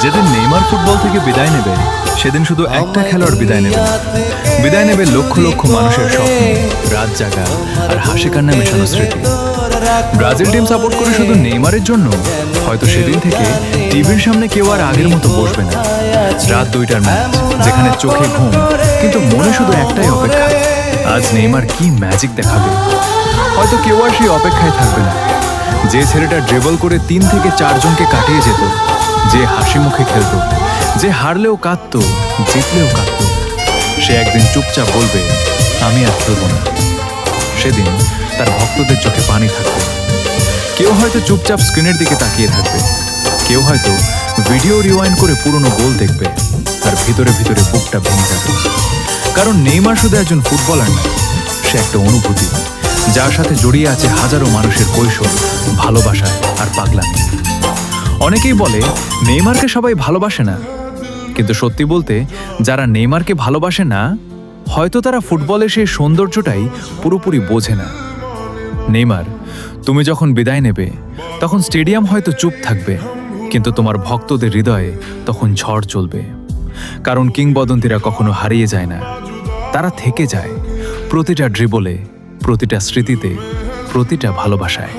যেদিন Neymar football থেকে বিদায় নেবে সেদিন শুধু একটা খেলোয়াড় বিদায় নেবে লক্ষ লক্ষ মানুষের স্বপ্ন, রাত জাগা আর হাসি কান্না মেশানো স্মৃতি। ব্রাজিল টিম সাপোর্ট করে শুধু নেইমারের জন্য হয়তো সেদিন থেকে টিভির সামনে কেউ আর আগের মতো বসবে না। রাত 2টার ম্যাচ, যেখানে চোখে ঘুম কিন্তু মনে শুধু একটাই অপেক্ষা, আজ নেইমার কি ম্যাজিক দেখাবে। হয়তো কেউ আর সেই অপেক্ষায় থাকবে না। যে ছেলেটা ড্রিবল করে 3 থেকে 4 জনকে কাটিয়ে যেত, যে হাসি মুখে খেলতো, যে হারলেও কাঁদতো, জিতলেও কাঁদতো, সে একদিন চুপচাপ বলবে আমি আর খেলবো না। সেদিন তার ভক্তদের চোখে পানি থাকবে। কেউ হয়তো চুপচাপ স্ক্রিনের দিকে তাকিয়ে থাকবে, কেউ হয়তো ভিডিও রিওয়াইন্ড করে পুরনো গোল দেখবে, আর ভিতরে ভিতরে বুকটা ভেঙে যাবে। কারণ নেইমার শুধু একজন ফুটবলার না, সে একটা অনুভূতি যার সাথে জড়িয়ে আছে হাজারো মানুষের কৈশোর, ভালোবাসা আর পাগলামি। অনেকেই বলে নেইমারকে সবাই ভালোবাসে না, কিন্তু সত্যি বলতে যারা নেইমারকে ভালোবাসে না, হয়তো তারা ফুটবলের সেই সৌন্দর্যটাই পুরোপুরি বোঝে না। নেইমার, তুমি যখন বিদায় নেবে তখন স্টেডিয়াম হয়তো চুপ থাকবে, কিন্তু তোমার ভক্তদের হৃদয়ে তখন ঝড় চলবে। কারণ কিংবদন্তিরা কখনো হারিয়ে যায় না, তারা থেকে যায় প্রতিটা ড্রিবলে, প্রতিটা স্মৃতিতে, প্রতিটা ভালোবাসায়।